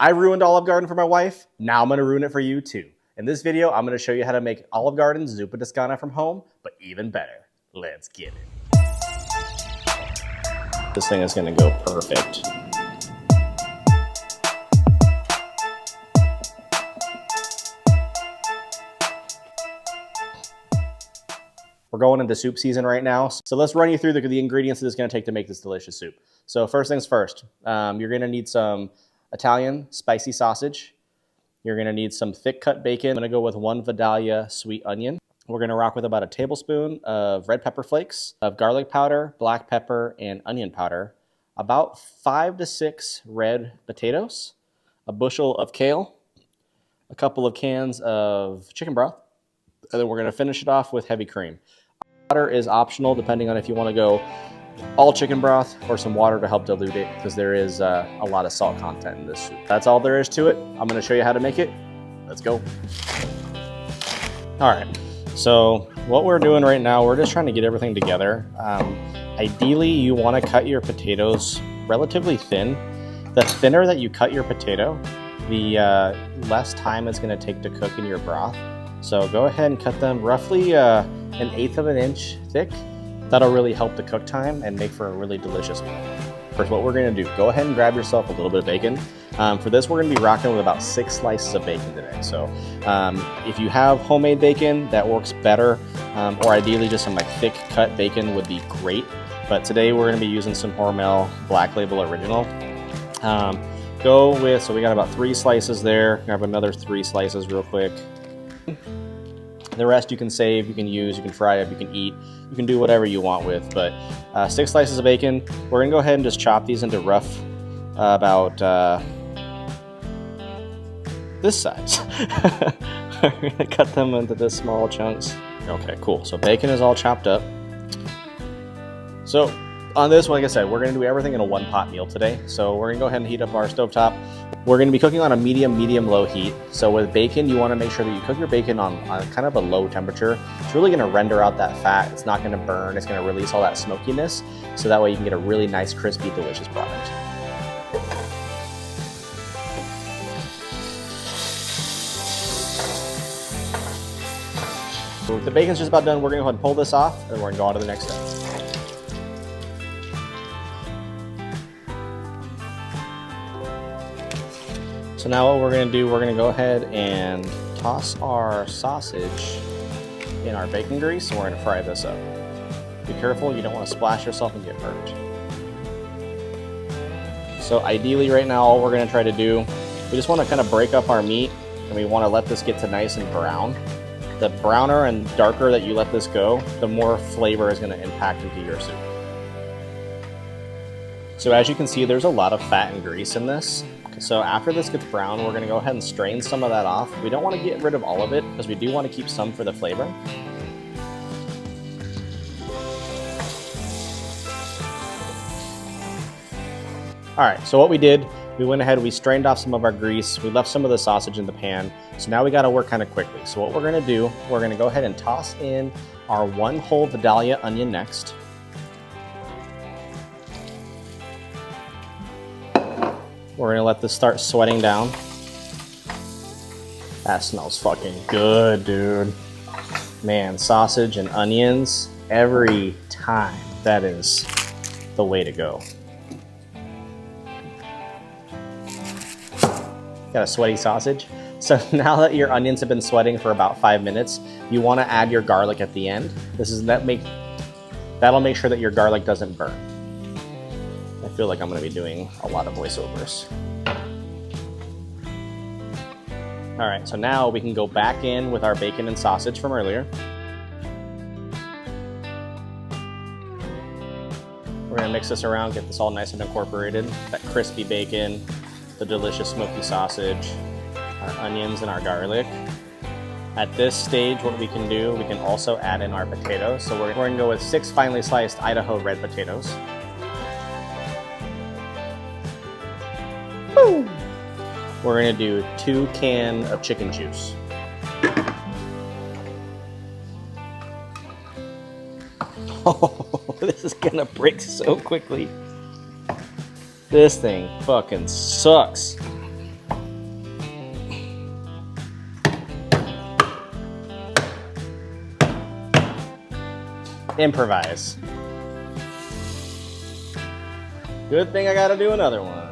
I ruined Olive Garden for my wife. Now I'm gonna ruin it for you too. In this video, I'm gonna show you how to make Olive Garden Zuppa Toscana from home, but even better. Let's get it. This thing is gonna go perfect. We're going into soup season right now. So let's run you through the ingredients that it's gonna take to make this delicious soup. So first things first, you're gonna need some Italian spicy sausage. You're gonna need some thick cut bacon. I'm gonna go with 1 Vidalia sweet onion. We're gonna rock with about a tablespoon of red pepper flakes, of garlic powder, black pepper, and onion powder, about 5 to 6 red potatoes, a bushel of kale, a couple of cans of chicken broth, and then we're gonna finish it off with heavy cream. Water is optional depending on if you wanna go all chicken broth or some water to help dilute it, because there is a lot of salt content in this soup. That's all there is to it. I'm gonna show you how to make it. Let's go. All right, so what we're doing right now, we're just trying to get everything together. Ideally, you wanna cut your potatoes relatively thin. The thinner that you cut your potato, the less time it's gonna take to cook in your broth. So go ahead and cut them roughly 1/8 of an inch thick. That'll really help the cook time and make for a really delicious meal. First, what we're gonna do, go ahead and grab yourself a little bit of bacon. For this, we're gonna be rocking with about 6 slices of bacon today. So if you have homemade bacon, that works better, or ideally just some like thick cut bacon would be great. But today we're gonna be using some Hormel Black Label Original. So we got about 3 slices there. Grab another 3 slices real quick. The rest you can save, you can use, you can fry up, you can eat, you can do whatever you want with. But 6 slices of bacon. We're gonna go ahead and just chop these into rough, about this size. We're gonna cut them into this small chunks. Okay, cool. So bacon is all chopped up. So on this, like I said, we're gonna do everything in a 1-pot meal today. So we're gonna go ahead and heat up our stovetop. We're gonna be cooking on a medium-low heat. So with bacon, you wanna make sure that you cook your bacon on kind of a low temperature. It's really gonna render out that fat. It's not gonna burn. It's gonna release all that smokiness. So that way you can get a really nice, crispy, delicious product. So the bacon's just about done. We're gonna go ahead and pull this off, and we're gonna go on to the next step. So now what we're gonna do, we're gonna go ahead and toss our sausage in our bacon grease, and we're gonna fry this up. Be careful, you don't wanna splash yourself and get burnt. So ideally right now, all we're gonna try to do, we just wanna kind of break up our meat, and we wanna let this get to nice and brown. The browner and darker that you let this go, the more flavor is gonna impact into your soup. So as you can see, there's a lot of fat and grease in this. So after this gets brown, we're gonna go ahead and strain some of that off. We don't wanna get rid of all of it because we do wanna keep some for the flavor. All right, so what we did, we went ahead, we strained off some of our grease, we left some of the sausage in the pan. So now we gotta work kind of quickly. So what we're gonna do, we're gonna go ahead and toss in our 1 whole Vidalia onion next. We're gonna let this start sweating down. That smells fucking good, dude. Man, sausage and onions, every time. That is the way to go. Got a sweaty sausage. So now that your onions have been sweating for about 5 minutes, you wanna add your garlic at the end. That'll make sure that your garlic doesn't burn. I feel like I'm gonna be doing a lot of voiceovers. All right, so now we can go back in with our bacon and sausage from earlier. We're gonna mix this around, get this all nice and incorporated. That crispy bacon, the delicious smoky sausage, our onions and our garlic. At this stage, what we can do, we can also add in our potatoes. So we're gonna go with 6 finely sliced Idaho red potatoes. We're gonna do 2 cans of chicken juice. Oh, this is gonna break so quickly. This thing fucking sucks. Improvise. Good thing I gotta do another one.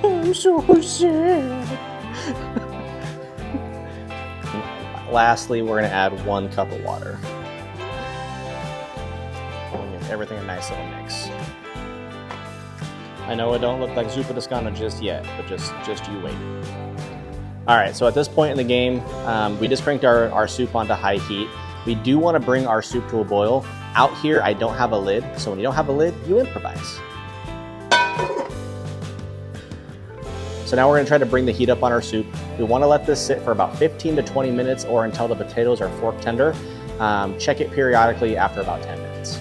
I'm so sad. Lastly, we're gonna add 1 cup of water. Give everything a nice little mix. I know it don't look like Zuppa Toscana just yet, but just you wait. All right, so at this point in the game, we just cranked our soup onto high heat. We do want to bring our soup to a boil. Out here, I don't have a lid, so when you don't have a lid, you improvise. So now we're gonna try to bring the heat up on our soup. We wanna let this sit for about 15 to 20 minutes or until the potatoes are fork tender. Check it periodically after about 10 minutes.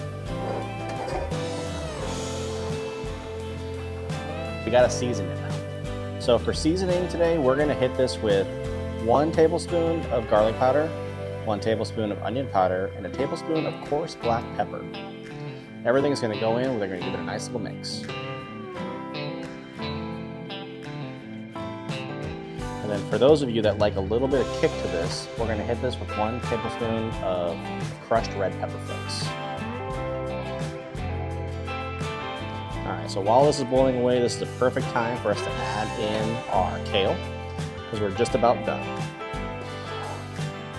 We gotta season it now. So for seasoning today, we're gonna hit this with 1 tablespoon of garlic powder, 1 tablespoon of onion powder, and a tablespoon of coarse black pepper. Everything's gonna go in, we're gonna give it a nice little mix. And then for those of you that like a little bit of kick to this, we're gonna hit this with 1 tablespoon of crushed red pepper flakes. All right, so while this is boiling away, this is the perfect time for us to add in our kale, because we're just about done.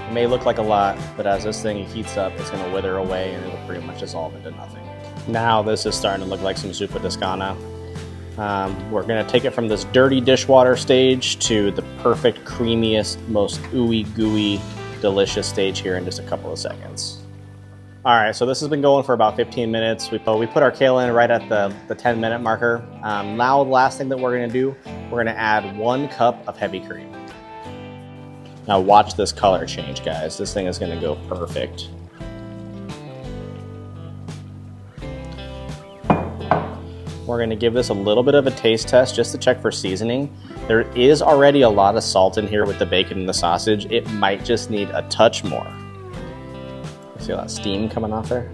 It may look like a lot, but as this thing heats up, it's gonna wither away and it'll pretty much dissolve into nothing. Now this is starting to look like some Zuppa Toscana. We're gonna take it from this dirty dishwater stage to the perfect, creamiest, most ooey gooey, delicious stage here in just a couple of seconds. All right, so this has been going for about 15 minutes. We put our kale in right at the 10-minute marker. Now the last thing that we're gonna do, we're gonna add 1 cup of heavy cream. Now watch this color change, guys. This thing is gonna go perfect. We're gonna give this a little bit of a taste test just to check for seasoning. There is already a lot of salt in here with the bacon and the sausage. It might just need a touch more. See all that steam coming off there?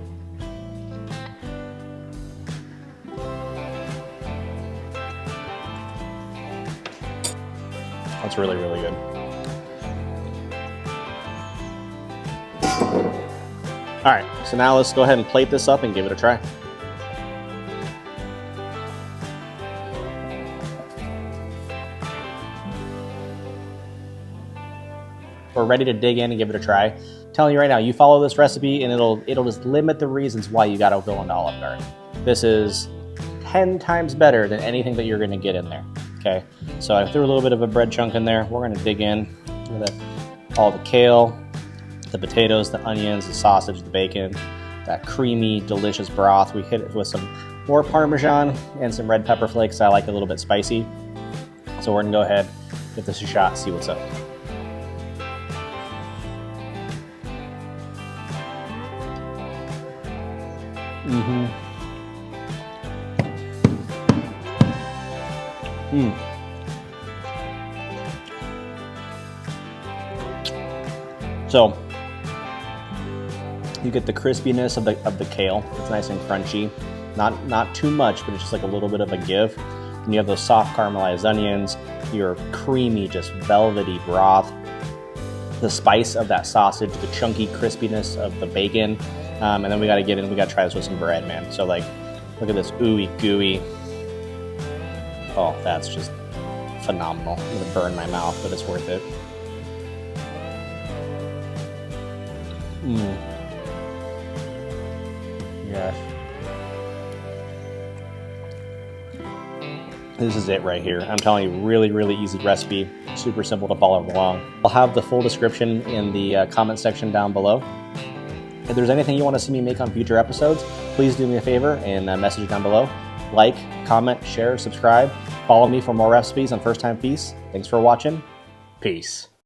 That's really, really good. All right, so now let's go ahead and plate this up and give it a try. We're ready to dig in and give it a try. I'm telling you right now, you follow this recipe and it'll just limit the reasons why you gotta go into Olive Garden. This is 10 times better than anything that you're gonna get in there, okay? So I threw a little bit of a bread chunk in there. We're gonna dig in with all the kale, the potatoes, the onions, the sausage, the bacon, that creamy, delicious broth. We hit it with some more Parmesan and some red pepper flakes. I like it a little bit spicy. So we're gonna go ahead, give this a shot, see what's up. So you get the crispiness of the kale. It's nice and crunchy, not too much, but it's just like a little bit of a give. And you have those soft caramelized onions, your creamy, just velvety broth, the spice of that sausage, the chunky crispiness of the bacon. And then we gotta try this with some bread, man. So like, look at this ooey gooey. Oh, that's just phenomenal. I'm gonna burn my mouth, but it's worth it. Yes. This is it right here. I'm telling you, really, really easy recipe. Super simple to follow along. I'll have the full description in the comment section down below. If there's anything you want to see me make on future episodes, please do me a favor and message down below. Like, comment, share, subscribe. Follow me for more recipes on First Time Feasts. Thanks for watching. Peace.